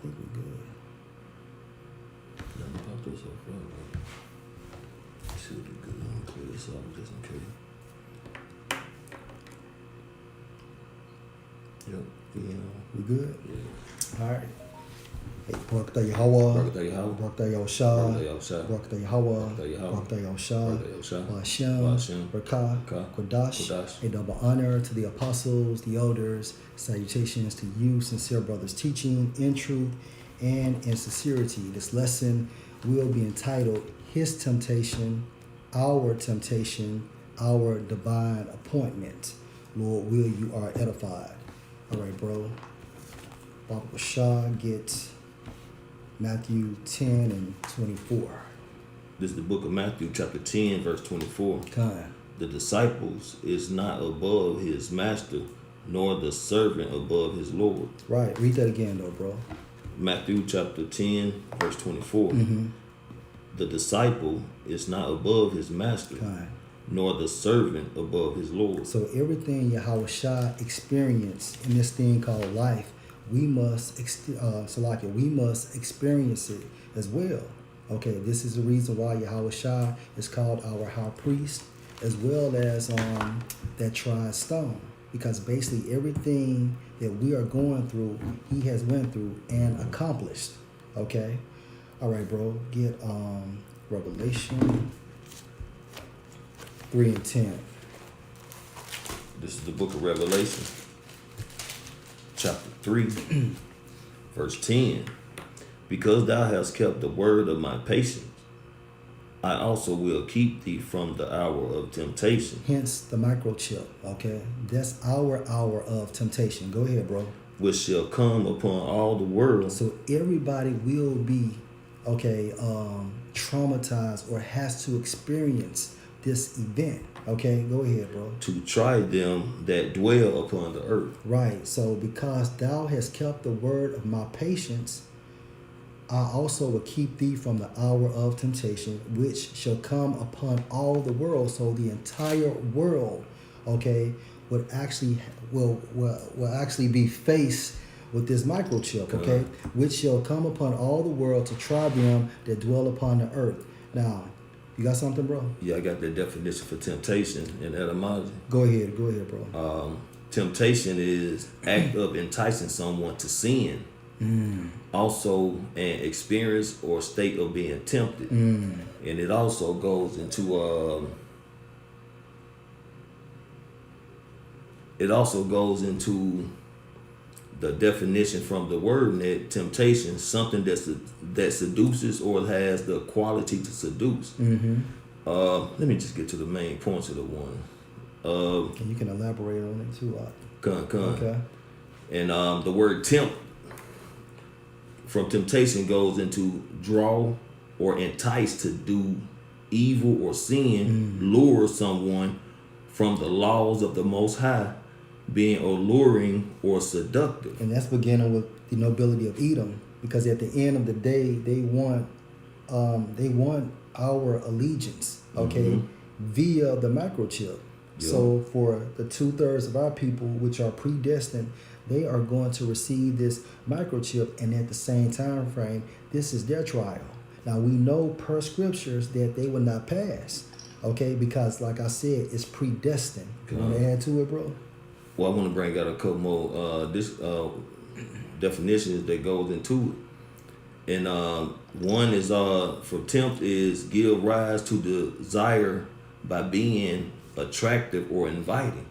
think we're good. Let me pop this up front, man. Should be good. I'm gonna clear this off just in case. Yep. We good? Yeah. All right. Hey, Barak Yahweh. Barak Yahweh. Barak Yahshua. Barak Yahshua. Barak Yahweh. Barak Yahweh. Barak Yahshua. Barak Yahshua. Ba'ashem. Ba'ashem. Barakah. Barakah. Kodash. Kodash. A double honor to the apostles, the elders. Salutations to you, sincere brothers, teaching in truth and in sincerity. This lesson will be entitled His Temptation, Our Temptation, Our Divine Appointment. Lord, will you are edified. All right, bro. Baba Shah, get Matthew 10 and 24. This is the book of Matthew, chapter 10, verse 24. Kind. The disciples is not above his master, nor the servant above his Lord. Right. Read that again, though, bro. Matthew chapter 10, verse 24. Mm-hmm. The disciple is not above his master, Kind. nor the servant above his Lord. So everything Yahweh Shah experienced in this thing called life, we must, Salakia, we must experience it as well. Okay, this is the reason why Yahweh Shah is called our high priest, as well as that tried stone. Because basically everything that we are going through, he has went through and accomplished. Okay? All right, bro. Get Revelation 3 and 10. This is the book of Revelation, chapter 3, verse 10. Because thou hast kept the word of my patience, I also will keep thee from the hour of temptation. Hence the microchip, okay? That's our hour of temptation. Go ahead, bro. Which shall come upon all the world. So everybody will be, okay, traumatized or has to experience this event. Okay, go ahead, bro. To try them that dwell upon the earth. Right. So because thou hast kept the word of my patience, I also will keep thee from the hour of temptation, which shall come upon all the world. So the entire world, okay, would actually will actually be faced with this microchip, okay, which shall come upon all the world to try them that dwell upon the earth. Now, you got something, bro? Yeah, I got the definition for temptation in etymology. Go ahead, bro. Temptation is act of enticing someone to sin. Also an experience or state of being tempted. And it also goes into the definition from the word net, temptation, something that seduces or has the quality to seduce. Let me just get to the main points of the one. And you can elaborate on it too. Okay. And the word tempt from temptation goes into draw or entice to do evil or sin, lure someone from the laws of the Most High, being alluring or seductive. And that's beginning with the nobility of Edom, because at the end of the day, they want our allegiance, okay, via the microchip. Yeah. So for the 2/3 of our people, which are predestined, they are going to receive this microchip, and at the same time frame, this is their trial. Now we know per scriptures that they will not pass, okay, because like I said, it's predestined. You want to add to it, bro? Well, I want to bring out a couple more definitions that goes into it. And one is for tempt is give rise to desire by being attractive or inviting.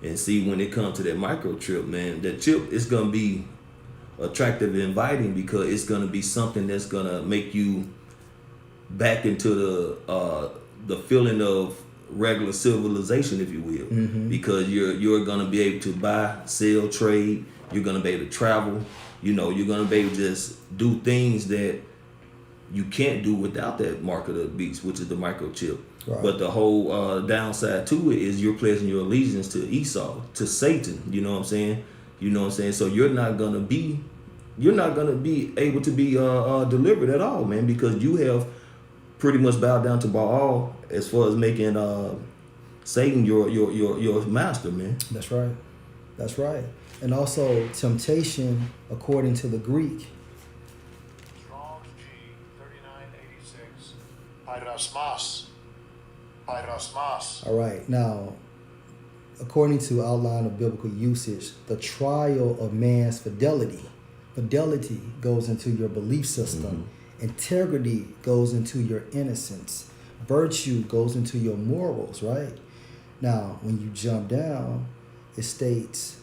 And see, when it comes to that microchip, man, that chip is going to be attractive and inviting because it's going to be something that's going to make you back into the feeling of regular civilization, if you will, because you're going to be able to buy, sell, trade. You're going to be able to travel. You know, you're going to be able to just do things that you can't do without that mark of the beast, which is the microchip. Right. But the whole downside to it is you're pledging your allegiance to Esau, to Satan. You know what I'm saying? So you're not gonna be able to be delivered at all, man, because you have pretty much bowed down to Baal as far as making Satan your master, man. That's right. And also temptation, according to the Greek, Pyrosmos. Pyrosmos. All right. Now, according to outline of biblical usage, the trial of man's fidelity goes into your belief system. Integrity goes into your innocence. Virtue goes into your morals, right? Now, when you jump down, it states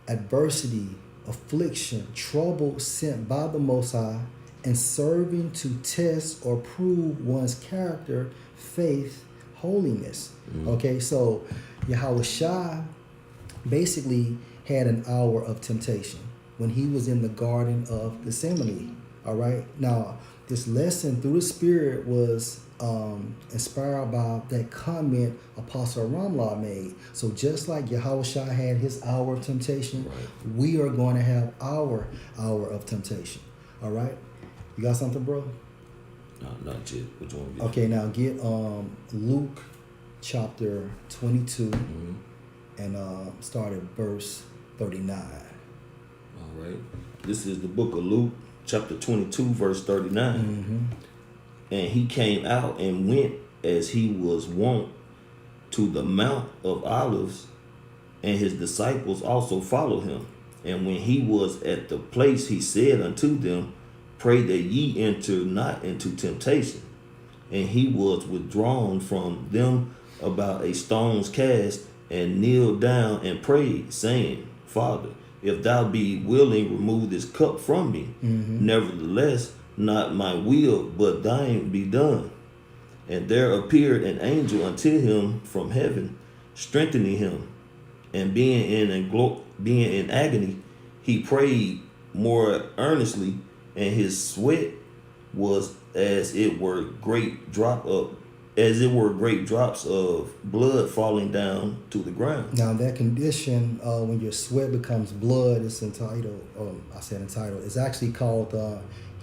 adversity, affliction, trouble sent by the Most High, and serving to test or prove one's character, faith, holiness. Okay, so Yahweh Shai basically had an hour of temptation when he was in the Garden of Gethsemane. All right, now this lesson through the Spirit was inspired by that comment Apostle Ramlah made. So just like Yahweh Shai had his hour of temptation, we are going to have our hour of temptation. All right, you got something, bro? No, not yet. Which one? Okay, now get Luke chapter 22 and start at verse 39. All right. This is the book of Luke, chapter 22, verse 39. And he came out and went as he was wont to the Mount of Olives, and his disciples also followed him. And when he was at the place, he said unto them, Pray that ye enter not into temptation. And he was withdrawn from them about a stone's cast, and kneeled down and prayed, saying, Father, if thou be willing, remove this cup from me. Nevertheless, not my will, but thine be done. And there appeared an angel unto him from heaven, strengthening him. And being in agony, he prayed more earnestly, and his sweat was as it were great drops of blood falling down to the ground. Now that condition, when your sweat becomes blood, it's entitled. It's actually called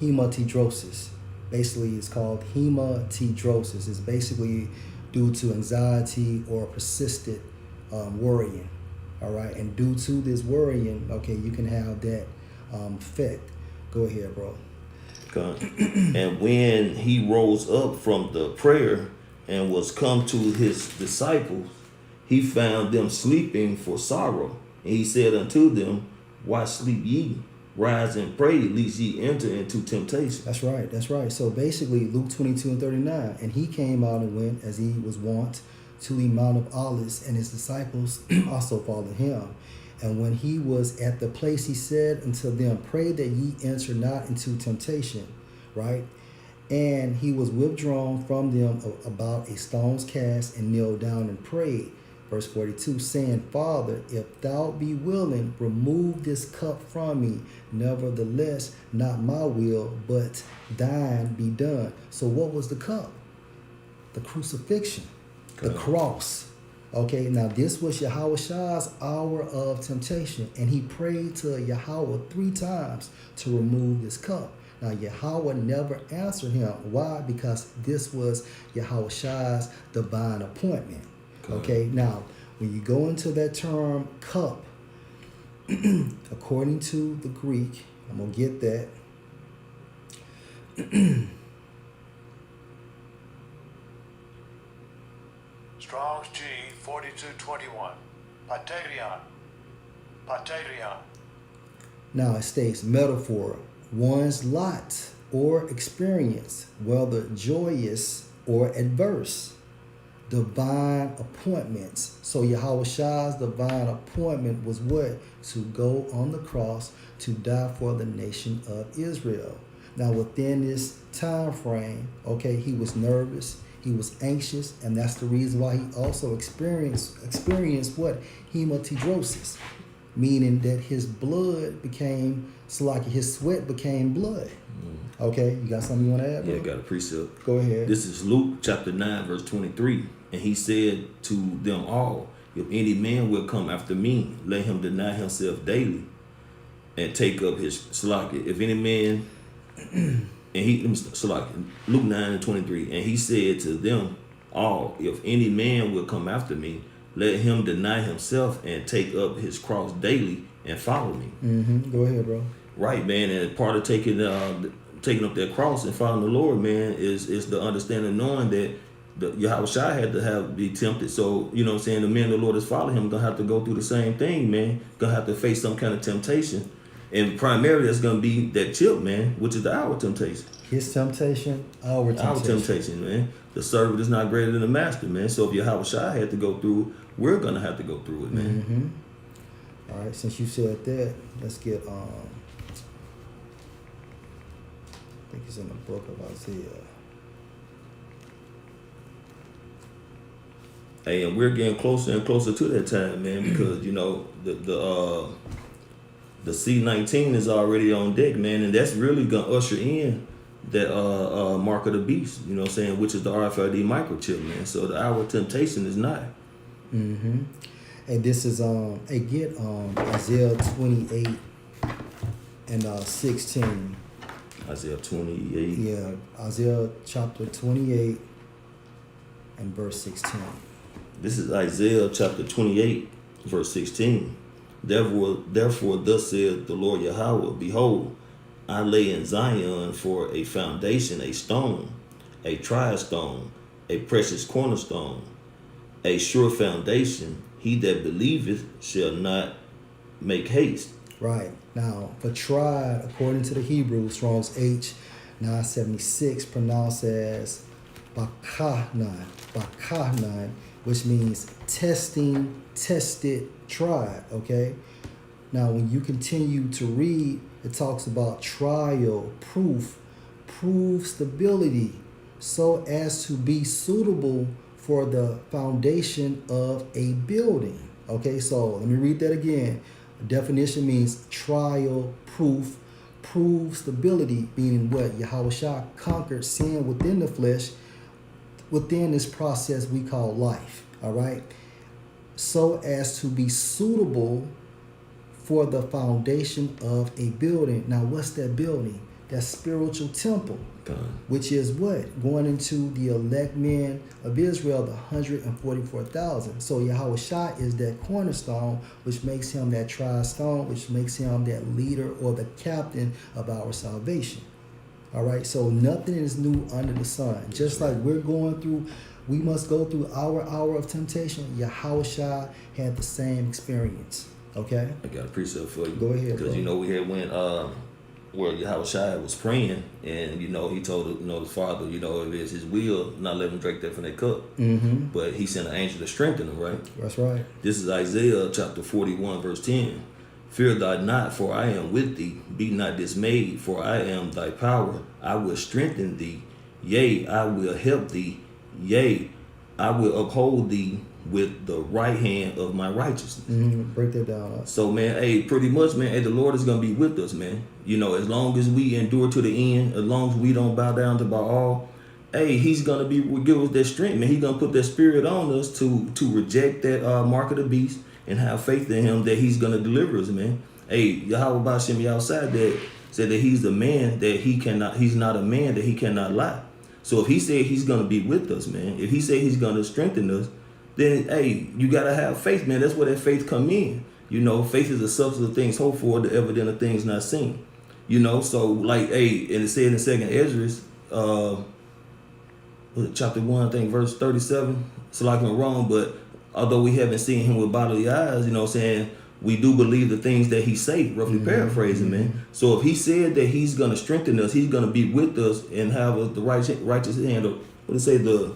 hematidrosis. Basically, it's called hematidrosis. It's basically due to anxiety or persistent worrying. All right, and due to this worrying, okay, you can have that effect. Go ahead, bro. Okay. And when he rose up from the prayer and was come to his disciples, he found them sleeping for sorrow. And he said unto them, Why sleep ye? Rise and pray, lest ye enter into temptation. That's right. So basically, Luke 22 and 39, and he came out and went as he was wont to the Mount of Olives, and his disciples also followed him. And when he was at the place, he said unto them, Pray that ye enter not into temptation, right? And he was withdrawn from them about a stone's cast, and kneeled down and prayed. Verse 42, saying, Father, if thou be willing, remove this cup from me. Nevertheless, not my will, but thine be done. So what was the cup? The crucifixion, the cross. Okay, now this was Yahweh Shai's hour of temptation, and he prayed to Yahweh 3 times to remove this cup. Now Yahweh never answered him. Why? Because this was Yahweh Shai's divine appointment. Okay, now when you go into that term cup, according to the Greek, I'm going to get that. Strong's G 4221. Paterion. Now it states metaphor, one's lot or experience, whether joyous or adverse. Divine appointments. So Yahweh Shai's divine appointment was what? To go on the cross to die for the nation of Israel. Now within this time frame, okay, he was nervous, he was anxious, and that's the reason why he also experienced what? Hematidrosis, meaning that his blood became, so like his sweat became blood. Okay, you got something you want to add, bro? Yeah, got a precept. Go ahead. This is Luke chapter 9, verse 23. And he said to them all, If any man will come after me, let him deny himself daily and take up his salaki. If any man, Luke 9 and 23. And he said to them all, If any man will come after me, let him deny himself and take up his cross daily and follow me. Go ahead, bro. Right, man. And part of taking taking up that cross and following the Lord, man, is the understanding, knowing that Yahweh Shai had to be tempted. So, you know what I'm saying, the men the Lord is following him gonna have to go through the same thing, man. Gonna have to face some kind of temptation. And primarily that's gonna be that chip, man, which is our temptation. His temptation, our temptation. Our temptation, man. The servant is not greater than the master, man. So if Yahweh Shai had to go through, we're gonna have to go through it, man. Mm-hmm. All right, since you said that, let's get I think it's in the book of Isaiah. Hey, and we're getting closer and closer to that time, man, because you know the C-19 is already on deck, man, and that's really gonna usher in that mark of the beast, you know what I'm saying, which is the RFID microchip, man. So the hour of temptation is nigh. Mm-hmm. And this is Isaiah 28 and 16. Isaiah 28. Yeah, Isaiah chapter 28 and verse 16. This is Isaiah chapter 28, verse 16. Therefore, thus saith the Lord Yahweh, behold, I lay in Zion for a foundation, a stone, a tried stone, a precious cornerstone, a sure foundation. He that believeth shall not make haste. Right. Now, for tried, according to the Hebrew, Strong's H 976, pronounced as bakahnan, which means testing, tested, tried, okay? Now, when you continue to read, it talks about trial, proof stability, so as to be suitable for the foundation of a building. Okay, so let me read that again. Definition means trial, proof stability, meaning what? Yahweh Shah conquered sin within the flesh, within this process we call life. All right, so as to be suitable for the foundation of a building. Now, what's that building? That spiritual temple, which is what? Going into the elect men of Israel, the 144,000. So Yahweh Shai is that cornerstone, which makes him that tri-stone, which makes him that leader or the captain of our salvation. All right, so nothing is new under the sun. Just like we're going through, we must go through our hour of temptation. Yahweh Shai had the same experience. Okay? I got a precept for you. Go ahead, because bro. you know we had went where Yahweh Shai was praying, and you know he told his father, you know, if it's his will, not let him drink that from that cup. Mm-hmm. But he sent an angel to strengthen him, right? That's right. This is Isaiah chapter 41, verse 10. Fear thou not, for I am with thee. Be not dismayed, for I am thy power. I will strengthen thee. Yea, I will help thee. Yea, I will uphold thee with the right hand of my righteousness. Mm-hmm. Break that down. So, man, hey, pretty much, man, hey, the Lord is going to be with us, man. You know, as long as we endure to the end, as long as we don't bow down to Baal, hey, he's going to give us that strength, man. He's going to put that spirit on us to reject that mark of the beast and have faith in him that he's going to deliver us, man. Hey, Yahweh Bashem outside that said that he's the man that he's not a man that he cannot lie. So if he said he's going to be with us, man, if he said he's going to strengthen us, then, hey, you got to have faith, man. That's where that faith come in. You know, faith is the substance of things hoped for, the evidence of things not seen. You know, so, like, hey, and it said in 2nd Ezra, chapter 1, I think, verse 37, so like I'm wrong, but although we haven't seen him with bodily eyes, you know what I'm saying, we do believe the things that he say, roughly paraphrasing, man. So if he said that he's going to strengthen us, he's going to be with us and have the righteous hand of, what did it say, the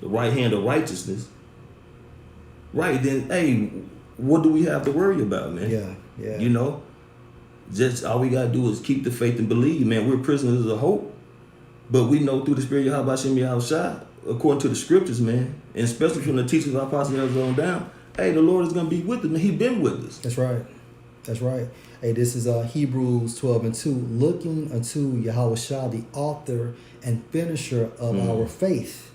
right hand of righteousness, right, then, hey, what do we have to worry about, man? Yeah. You know, just all we got to do is keep the faith and believe, man. We're prisoners of hope. But we know through the spirit of Yahweh Hashem Yahushua, according to the scriptures, man, and especially from the teachings of our apostles on down, hey, the Lord is going to be with us, man. He's been with us. That's right. That's right. Hey, this is Hebrews 12 and 2. Looking unto Yahweh Shah, the author and finisher of our faith,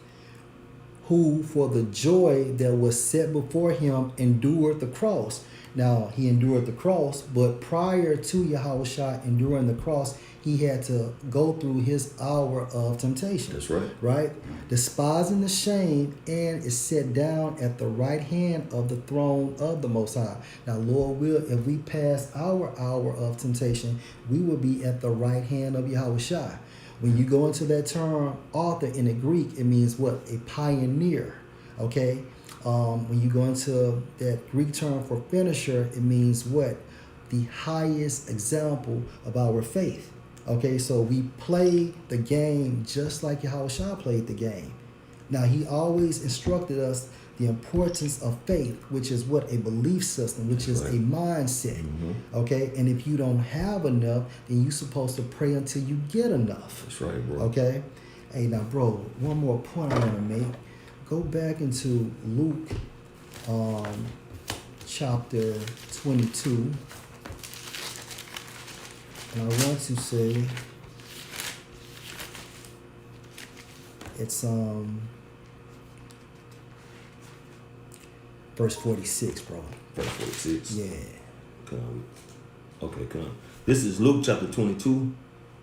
who for the joy that was set before him endured the cross. Now, he endured the cross, but prior to Yahushua enduring the cross, he had to go through his hour of temptation. That's right. Right? Despising the shame, and is set down at the right hand of the throne of the Most High. Now, Lord will, if we pass our hour of temptation, we will be at the right hand of Yahushua. When you go into that term, author in the Greek, it means what? A pioneer. Okay? When you go into that Greek term for finisher, it means what? The highest example of our faith. Okay, so we play the game just like Yahushua played the game. Now, he always instructed us the importance of faith, which is what? A belief system, which is a mindset. Okay, and if you don't have enough, then you're supposed to pray until you get enough. That's right, bro. Okay? Hey, now, bro, one more point I want to make. Go back into Luke chapter 22. And I want to say it's verse 46, bro. Verse 46. Yeah. Come. Okay, come. This is Luke chapter 22,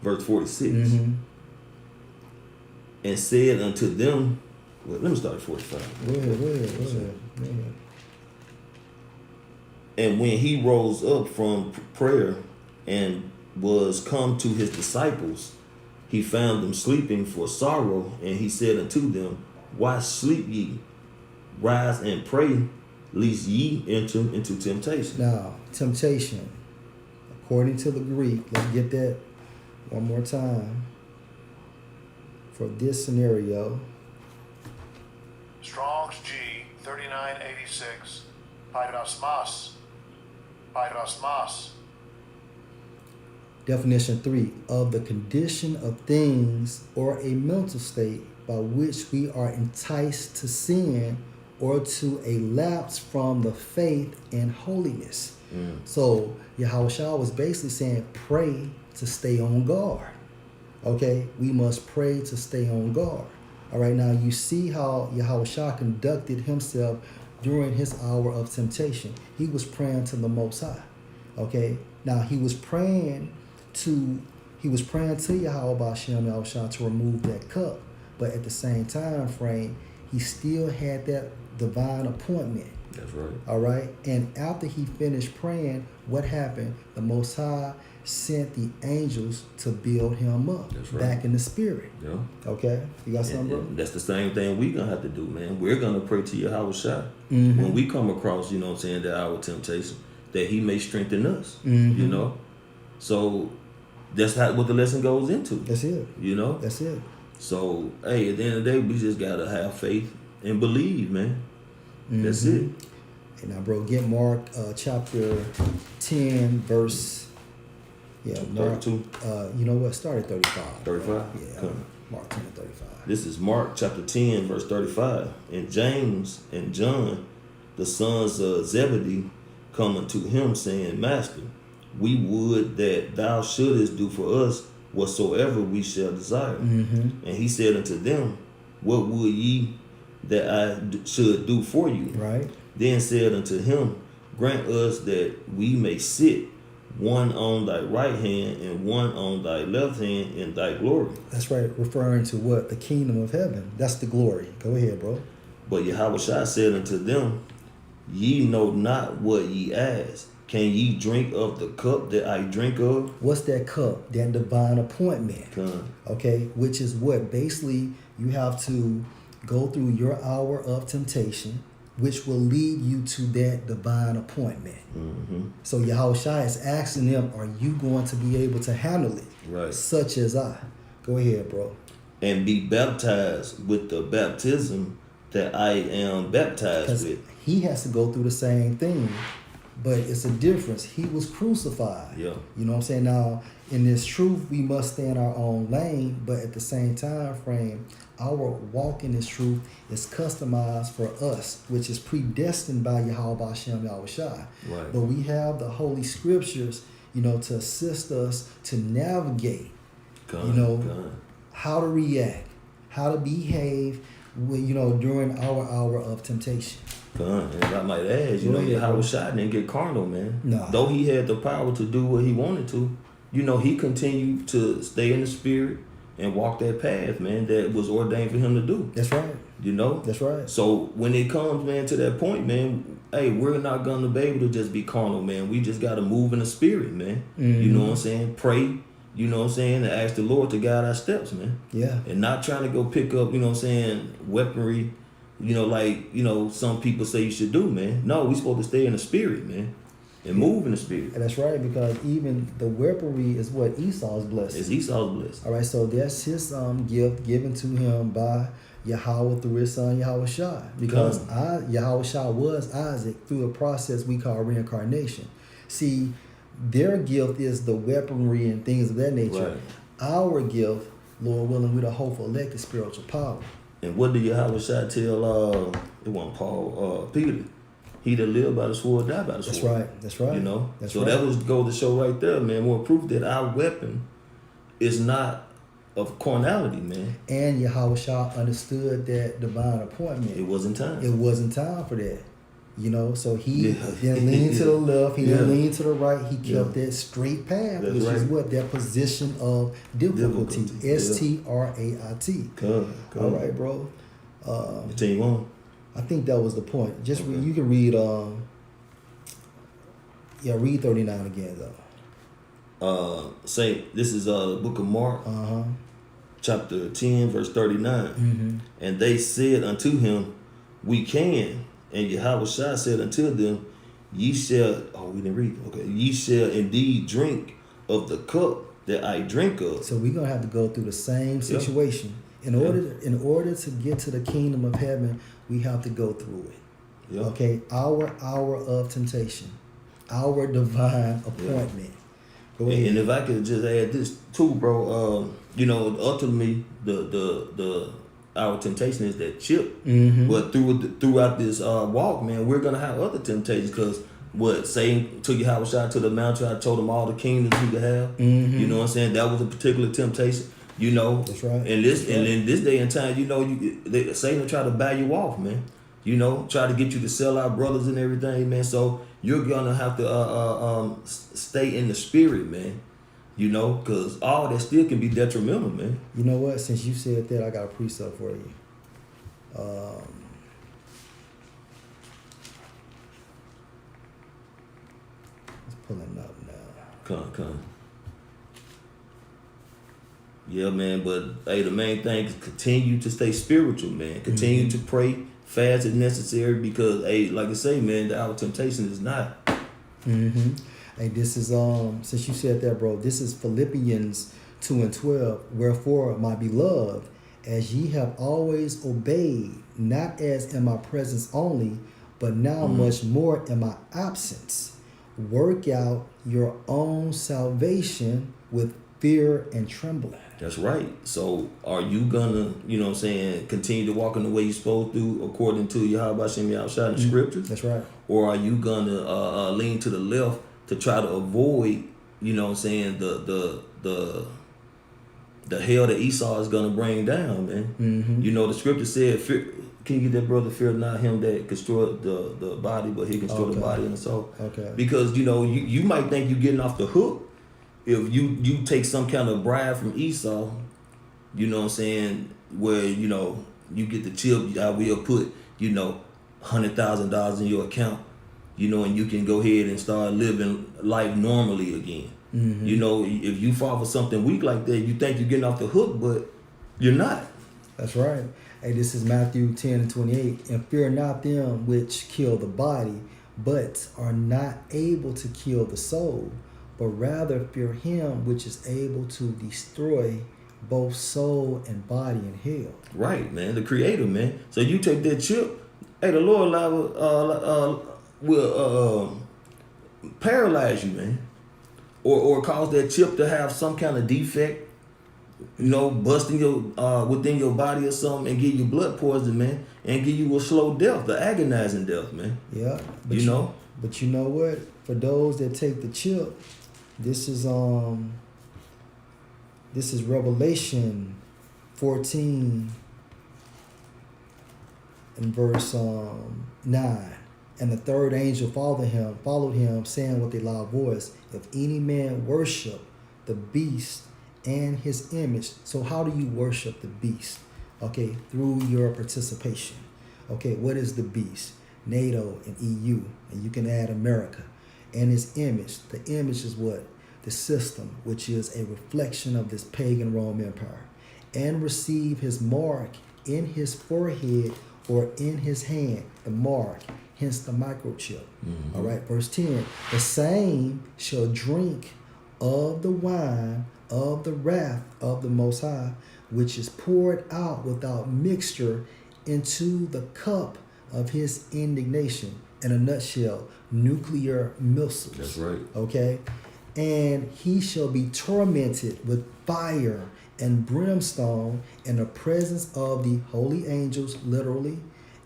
verse 46. And said unto them, well, let me start at 45. Go ahead. And when he rose up from prayer and was come to his disciples, he found them sleeping for sorrow, and he said unto them, why sleep ye? Rise and pray, lest ye enter into temptation. Now, temptation, according to the Greek, let's get that one more time. For this scenario, Strong's G 3986. Pyrosmas. Pyrosmas. definition 3, of the condition of things or a mental state by which we are enticed to sin or to a lapse from the faith and holiness. So Yahushua was basically saying, pray to stay on guard. Okay, we must pray to stay on guard. All right, now you see how Yahushua conducted himself during his hour of temptation. He was praying to the Most High. Okay, now he was praying to Yahweh Bashem Yahushua to remove that cup, but at the same time frame, he still had that divine appointment. That's right. All right, and after he finished praying, what happened? The Most High sent the angels to build him up. That's right. Back in the spirit. Yeah. Okay, you got something, bro? And that's the same thing we gonna have to do, man. We're gonna pray to Yahushua when we come across, you know what I'm saying, that our temptation, that he may strengthen us. You know? So that's what the lesson goes into. That's it. You know? That's it. So hey, at the end of the day, we just gotta have faith and believe, man. That's it. And now, bro, get Mark chapter 10, verse Mark 32. You know what? Start at 35. 35? Yeah, Come. Mark 10 and 35. This is Mark chapter 10, verse 35. And James and John, the sons of Zebedee, come unto him, saying, Master, we would that thou shouldest do for us whatsoever we shall desire. And he said unto them, what would ye that I should do for you? Right. Then said unto him, grant us that we may sit, one on thy right hand and one on thy left hand in thy glory. That's right. Referring to what? The kingdom of heaven. That's the glory. Go ahead, bro. But Yahushua said unto them, ye know not what ye ask. Can ye drink of the cup that I drink of? What's that cup? That divine appointment. Come. Okay, which is what? Basically, you have to go through your hour of temptation, which will lead you to that divine appointment. So Yahushua is asking them, are you going to be able to handle it? Right. Such as I. Go ahead, bro. And be baptized with the baptism that I am baptized Because with. he has to go through the same thing, but it's a difference. He was crucified. Yeah. You know what I'm saying? Now, in this truth, we must stay in our own lane, but at the same time frame, our walk in this truth is customized for us, which is predestined by Yahweh Bashem Yahushua. Right. But we have the Holy Scriptures, you know, to assist us to navigate, Come. you know, Come. how to react, how to behave during our hour of temptation. And I might add, Go ahead, bro. Yahweh Shai didn't get carnal, man. Nah. Though he had the power to do what he wanted to, he continued to stay in the spirit and walk that path, man, that was ordained for him to do. That's right. That's right. So when it comes, man, to that point, man, hey, we're not gonna be able to just be carnal, man. We just gotta move in the spirit, man. Mm-hmm. You know what I'm saying? Pray, and ask the Lord to guide our steps, man. Yeah. And not trying to go pick up, weaponry, some people say you should do, man. No, we supposed to stay in the spirit, man. And move in the spirit. And that's right, because even the weaponry is what Esau's blessing. It's Esau's blessing. All right, so that's his gift given to him by Yahweh through his son Yahweh Shai. Because Yahweh Shai was Isaac through a process we call reincarnation. See, their gift is the weaponry and things of that nature. Right. Our gift, Lord willing, with a hopeful elected spiritual power. And what did Yahweh Shai tell it wasn't Paul, Peter? He that live by the sword, die by the sword. That's right. That's right. That was go to show right there, man. More proof that our weapon is not of carnality, man. And Yahweh Shah understood that divine appointment. It wasn't time. It wasn't time for that. So he didn't lean to the left, he didn't lean to the right, he kept that straight path, That's which right. is what? That position of difficulty. Strait. All right, bro. Continue on. I think that was the point. Just you can read read 39 again though. Say this is the book of Mark, chapter 10, verse 39. Mm-hmm. And they said unto him, we can. And Yahweh Shai said unto them, ye shall, we didn't read it. Okay. Ye shall indeed drink of the cup that I drink of. So we're gonna have to go through the same situation. In order to get to the kingdom of heaven, we have to go through it. Yep. Okay, our hour of temptation, our divine appointment. Go ahead. And if I could just add this too, bro, ultimately our temptation is that chip. Mm-hmm. But throughout this walk, man, we're gonna have other temptations because what Satan took Yahweh Shai to the mountain, I told him all the kingdoms he could have. Mm-hmm. You know what I'm saying? That was a particular temptation. That's right. And in this day and time, Satan will try to buy you off, man. Try to get you to sell out brothers and everything, man. So you're gonna have to stay in the spirit, man. Because all that still can be detrimental, man. You know what? Since you said that, I got a precept for you. It's pulling up now. Come. Yeah, man, but hey, the main thing is continue to stay spiritual, man. Continue to pray, fast if necessary, because hey, like I say, man, our temptation is not. Mm-hmm. Hey, this is since you said that, bro, this is Philippians 2:12. Wherefore, my beloved, as ye have always obeyed, not as in my presence only, but now much more in my absence, work out your own salvation with fear and trembling. That's right. So are you gonna, continue to walk in the way you're supposed to according to Yahweh Shem Yahushua in the scriptures? That's right. Or are you gonna lean to the left to try to avoid, the hell that Esau is gonna bring down, man? Mm-hmm. The scripture said, fear, can you get that, brother? Fear not him that destroy the body, but he can destroy the body and the soul. Okay. Because you might think you're getting off the hook if you take some kind of bribe from Esau, where you get the chip. I will put $100,000 in your account, and you can go ahead and start living life normally again. Mm-hmm. If you fall for something weak like that, you think you're getting off the hook, but you're not. That's right. Hey, this is Matthew 10:28. And fear not them which kill the body, but are not able to kill the soul, but rather fear him which is able to destroy both soul and body in hell. Right, man. The Creator, man. So you take that chip. Hey, the Lord will paralyze you, man, or cause that chip to have some kind of defect, busting your within your body or something, and give you blood poison, man, and give you a slow death, the agonizing death, man. Yeah. But you know what? For those that take the chip, this is Revelation 14. in verse 9. And the third angel followed him, saying with a loud voice, if any man worship the beast and his image. So how do you worship the beast? Okay, through your participation. Okay, what is the beast? NATO and EU, and you can add America. And his image. The image is what? The system, which is a reflection of this pagan Roman Empire. And receive his mark in his forehead or in his hand, the mark, hence the microchip. Mm-hmm. All right, verse 10. The same shall drink of the wine of the wrath of the Most High, which is poured out without mixture into the cup of his indignation. In a nutshell, nuclear missiles. That's right. Okay? And he shall be tormented with fire and brimstone in the presence of the holy angels, literally,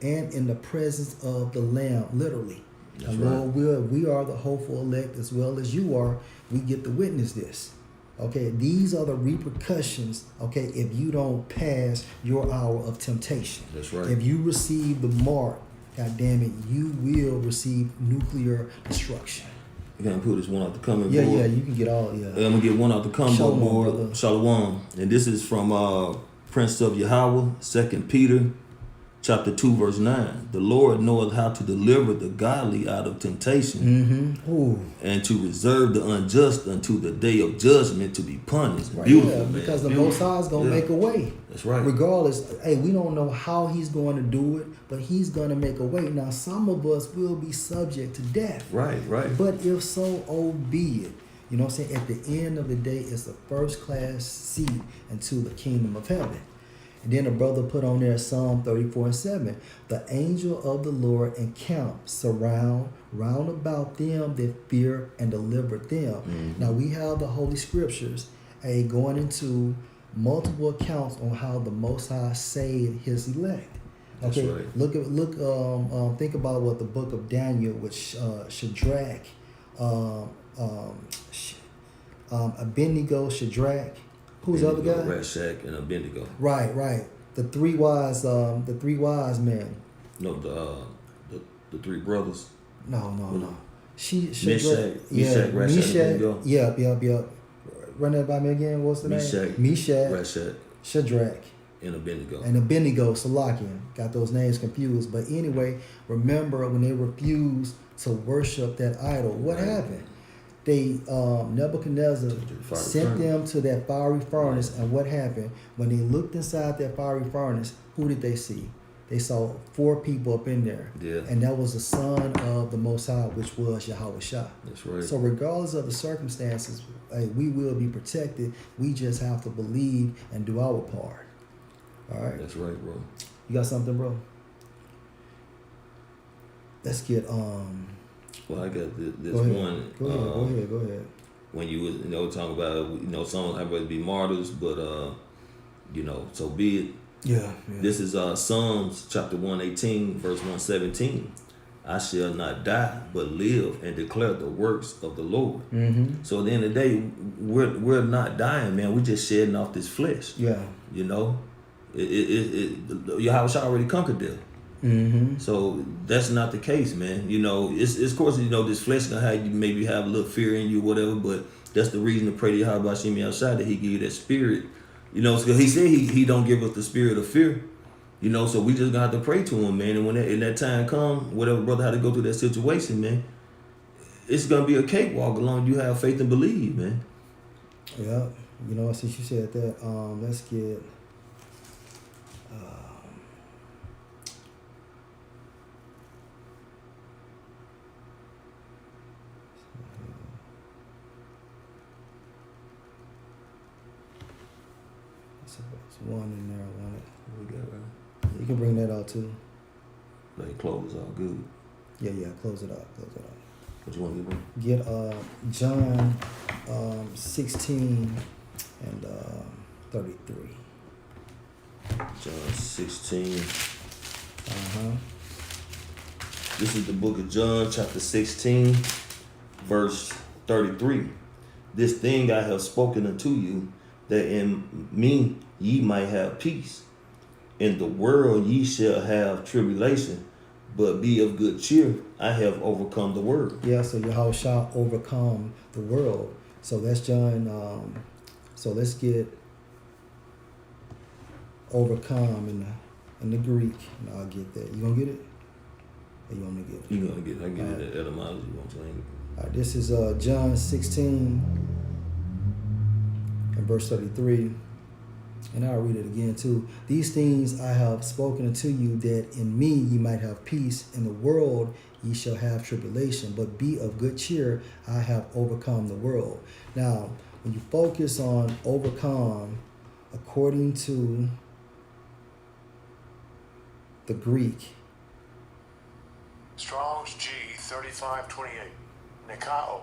and in the presence of the Lamb, literally. That's and Lord, we are the hopeful elect as well as you are. We get to witness this. Okay, these are the repercussions, okay, if you don't pass your hour of temptation. That's right. If you receive the mark, God damn it, you will receive nuclear destruction. You gotta put this one out the comment Yeah, board. yeah, you can get all, yeah. I'm gonna get one out the combo Shalom, board. brother. Shalom. And this is from Prince of Yahweh, 2 Peter chapter 2, verse 9. The Lord knoweth how to deliver the godly out of temptation, Ooh. and to reserve the unjust unto the day of judgment to be punished. Right. Beautiful, Yeah, man. because the Beautiful. Most High is going to Yeah. make a way. That's right. Regardless, hey, we don't know how he's going to do it, but he's going to make a way. Now, some of us will be subject to death. Right, right. But if so, oh be it. You know what I'm saying? At the end of the day, it's a first class seat into the kingdom of heaven. And then the brother put on there Psalm 34:7. The angel of the Lord encamps round about them that fear and deliver them. Mm-hmm. Now we have the Holy Scriptures going into multiple accounts on how the Most High saved his elect. That's Okay, right. think about what the book of Daniel with Shadrach, Abednego, Shadrach. Who's the other guy? Rashak and Abednego. Right. The three wise men. No, the three brothers. No. Meshach, Rashak, and Abednego. Yep. Run that by me again. What's the name? Meshach, Rashak, Shadrach, and Abednego. and Abednego, Salakian. Got those names confused. But anyway, remember when they refused to worship that idol, what Right. happened? They Nebuchadnezzar Fiery sent furnace. them to that fiery furnace, and what happened? When they looked inside that fiery furnace, who did they see? They saw 4 people up in there. Yeah. And that was the son of the Most High, which was Yahweh Shah. That's right. So regardless of the circumstances, we will be protected. We just have to believe and do our part. All right. That's right, bro. You got something, bro? Let's get Well, I got this Go ahead. one. Go ahead. When you was talking about some I'd rather be martyrs, but so be it. Yeah. This is Psalms chapter 118, verse 117. I shall not die, but live and declare the works of the Lord. Mm-hmm. So at the end of the day, we're not dying, man. We're just shedding off this flesh. Yeah. You know, Yahweh already conquered death. Mm-hmm. So that's not the case, man. It's of course, this flesh gonna have you maybe have a little fear in you, whatever. But that's the reason to pray to Yahweh Shemi outside that He give you that spirit. So He said He don't give us the spirit of fear. So we just gonna have to pray to Him, man. And when that time come, whatever brother had to go through that situation, man, it's gonna be a cakewalk as long as you have faith and believe, man. Yeah. Since you said that, let's get. There's one in there. I wanted. We got right. You can bring that out too. Like clothes all good. Yeah. Close it up. What you want to do? Get John 16 and 33. John 16. Uh-huh. This is the book of John, chapter 16, verse 33. This thing I have spoken unto you, that in me ye might have peace. In the world ye shall have tribulation, but be of good cheer. I have overcome the world. Yeah, so Yahweh shall overcome the world. So that's John. So let's get overcome in the Greek. And I'll get that. You gonna get it? Or you want me to get it? You're gonna get I get it at etymology, you know what I'm saying? All right, this is John 16 and verse 33. And I'll read it again too. These things I have spoken unto you, that in me ye might have peace. In the world ye shall have tribulation, but be of good cheer. I have overcome the world. Now, when you focus on overcome, according to the Greek, Strong's G 3528. Nikao.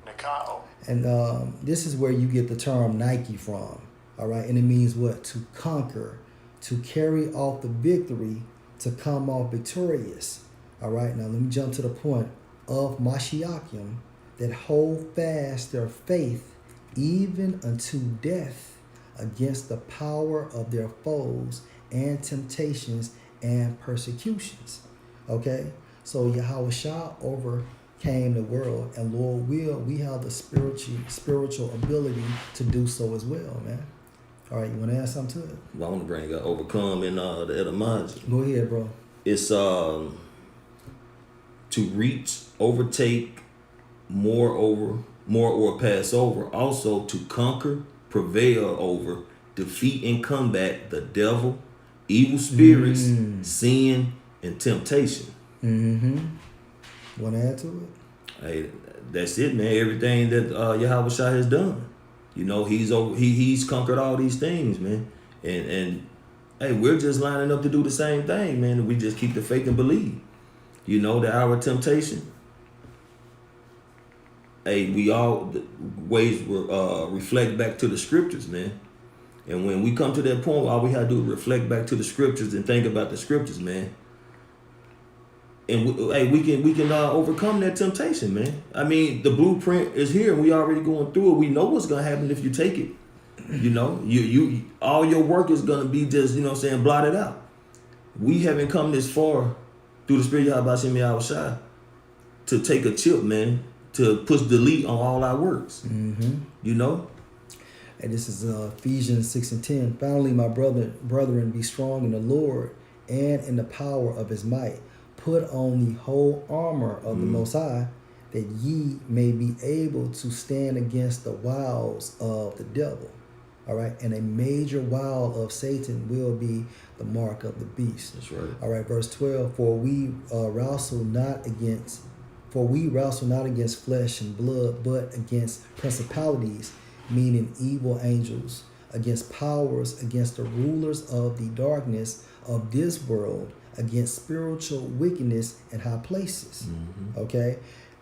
Nikao. and this is where you get the term Nike from. All right, and it means what? To conquer, to carry off the victory, to come off victorious. All right, now let me jump to the point of Mashiachim, that hold fast their faith even unto death against the power of their foes and temptations and persecutions. Okay, so Yahweh Shah overcame the world, and Lord will, we have the spiritual ability to do so as well, man. All right, you want to add something to it? I want to bring overcome in the etymology. Go ahead, bro. It's to reach, overtake, more or pass over. Also to conquer, prevail over, defeat and combat the devil, evil spirits, sin, and temptation. Want to add to it? Hey, that's it, man. Everything that Yahweh Shai has done. You know, he's conquered all these things, man. And hey, we're just lining up to do the same thing, man. We just keep the faith and believe. You know, the hour of temptation. Hey, we all ways reflect back to the scriptures, man. And when we come to that point, all we have to do is reflect back to the scriptures and think about the scriptures, man. And we can overcome that temptation, man. I mean, the blueprint is here, and we already going through it. We know what's gonna happen if you take it. You know, you all your work is gonna be just, blotted out. We haven't come this far through the Spirit of Yahweh Shai to take a chip, man, to push delete on all our works. You know. And this is Ephesians 6:10. Finally, my brethren, be strong in the Lord and in the power of his might. Put on the whole armor of the Most High, that ye may be able to stand against the wiles of the devil. All right, and a major wile of Satan will be the mark of the beast. That's right. All right, verse 12. For we wrestle not against flesh and blood, but against principalities, meaning evil angels, against powers, against the rulers of the darkness of this world, against spiritual wickedness in high places. Okay,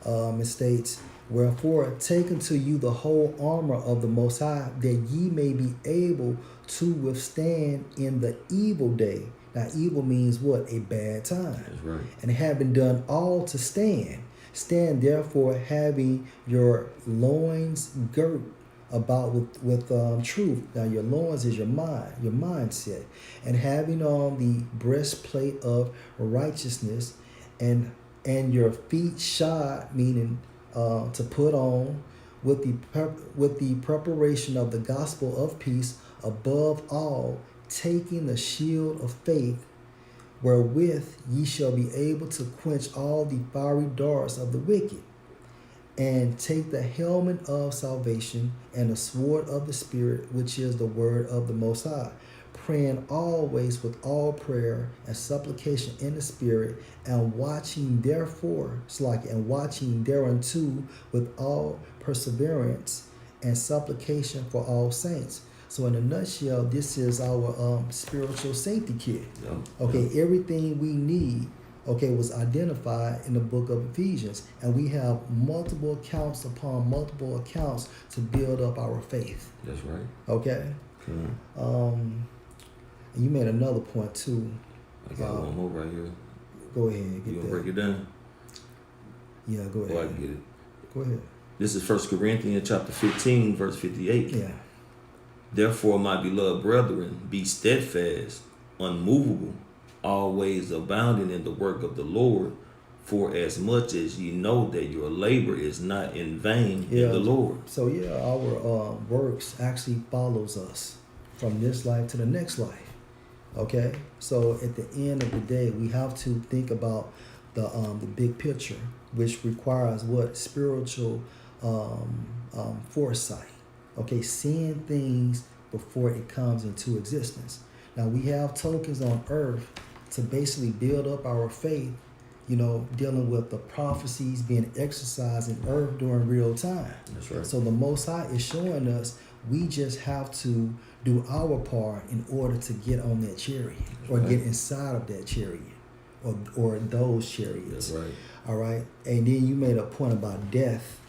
it states, wherefore take unto you the whole armor of the Most High, that ye may be able to withstand in the evil day. Now, evil means what? A bad time. That's right. And having done all to stand, stand therefore, having your loins girt about with truth. Now your loins is your mind, your mindset, and having on the breastplate of righteousness, and your feet shod, meaning to put on with the preparation of the gospel of peace. Above all, taking the shield of faith, wherewith ye shall be able to quench all the fiery darts of the wicked. And take the helmet of salvation and the sword of the Spirit, which is the word of the Most High, praying always with all prayer and supplication in the Spirit, and watching thereunto with all perseverance and supplication for all saints. So in a nutshell, this is our spiritual safety kit. Okay, everything we need, was identified in the book of Ephesians, and we have multiple accounts upon multiple accounts to build up our faith. That's right. Okay. And you made another point too. I got one more right here. Go ahead. You gonna break it down? Yeah, go ahead. I can get it. Go ahead. This is 1 Corinthians chapter 15, verse 58. Yeah. Therefore, my beloved brethren, be steadfast, unmovable, always abounding in the work of the Lord, for as much as ye know that your labor is not in vain in the Lord. So yeah, our works actually follows us from this life to the next life. Okay, so at the end of the day, we have to think about the big picture, which requires what? Spiritual foresight. Okay, seeing things before it comes into existence. Now we have tokens on earth to basically build up our faith, you know, dealing with the prophecies being exercised in earth during real time. That's right. So the Most High is showing us we just have to do our part in order to get on that chariot or right. get inside of that chariot or those chariots. That's right. All right. And then you made a point about death.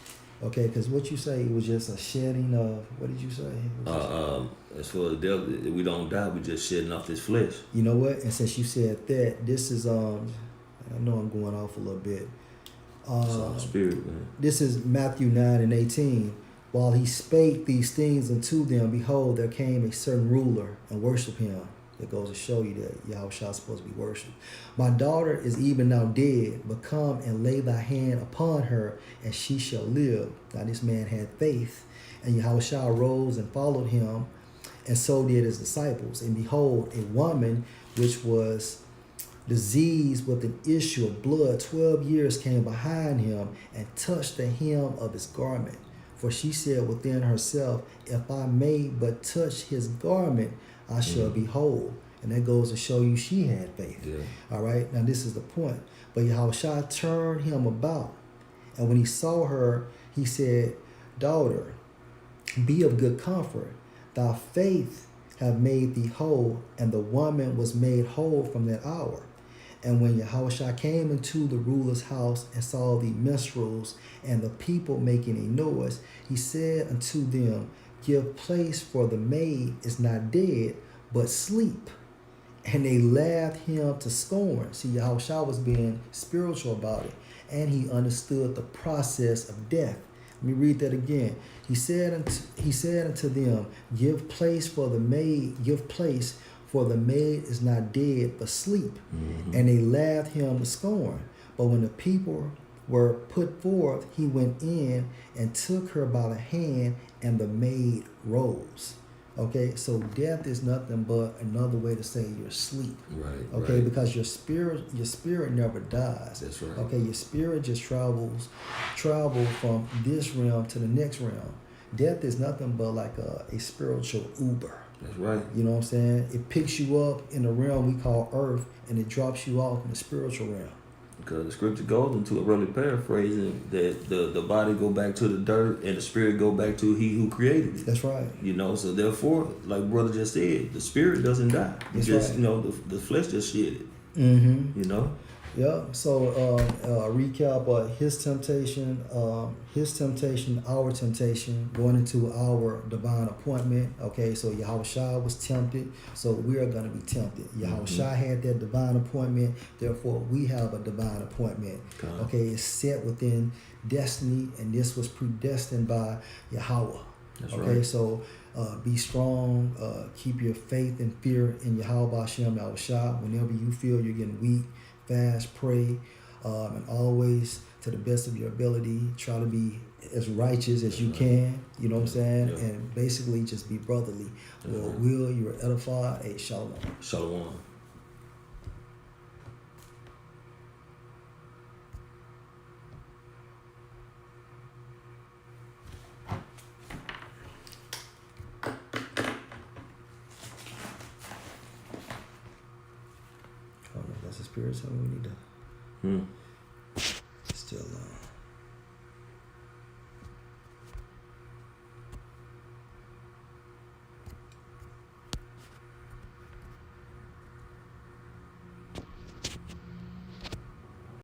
Okay, because what you say, it was just a shedding of, what did you say? As far as death, we don't die, we just shedding off this flesh. You know what? And since you said that, this is I know I'm going off a little bit. It's all spirit, man. This is Matthew 9:18. While he spake these things unto them, behold, there came a certain ruler and worshiped him. That goes to show you that Yahushua is supposed to be worshipped. My daughter is even now dead, but come and lay thy hand upon her, and she shall live. Now this man had faith, and Yahushua rose and followed him, and so did his disciples. And behold, a woman which was diseased with an issue of blood 12 years came behind him and touched the hem of his garment. For she said within herself, if I may but touch his garment, I shall be whole. And that goes to show you she had faith. Yeah. All right. Now this is the point. But Yahushua turned him about. And when he saw her, he said, daughter, be of good comfort. Thy faith have made thee whole. And the woman was made whole from that hour. And when Yahushua came into the ruler's house and saw the minstrels and the people making a noise, he said unto them, give place, for the maid is not dead, but sleep. And they laughed him to scorn. See, Yahushua was being spiritual about it, and he understood the process of death. Let me read that again. He said unto them, give place, for the maid is not dead, but sleep. Mm-hmm. And they laughed him to scorn. But when the people were put forth, he went in and took her by the hand, and the maid rose. Okay, so death is nothing but another way to say you're asleep. Right. Okay, right. because your spirit never dies. That's right. Okay, your spirit just travel from this realm to the next realm. Death is nothing but like a spiritual Uber. That's right. You know what I'm saying? It picks you up in the realm we call earth, and it drops you off in the spiritual realm. Because the scripture goes into a really paraphrasing that the body go back to the dirt and the spirit go back to he who created it. That's right. You know, so therefore, like brother just said, the spirit doesn't die. That's just right. You know, the flesh just shed it. Mm-hmm. You know. Yeah. So recap: his temptation, our temptation, going into our divine appointment. Okay. So Yahushua was tempted, so we are going to be tempted. Yahushua had that divine appointment, therefore we have a divine appointment. Okay. It's set within destiny, and this was predestined by Yahweh. That's okay. Right. So. Be strong. Keep your faith and fear in Yahweh Hashem Yahushua. Whenever you feel you're getting weak, fast, pray, and always, to the best of your ability, try to be as righteous as you can. You know what I'm saying? Yeah. And basically, just be brotherly. Well, will you are edified? Hey, shalom. Shalom. That's the spirit, so we need to.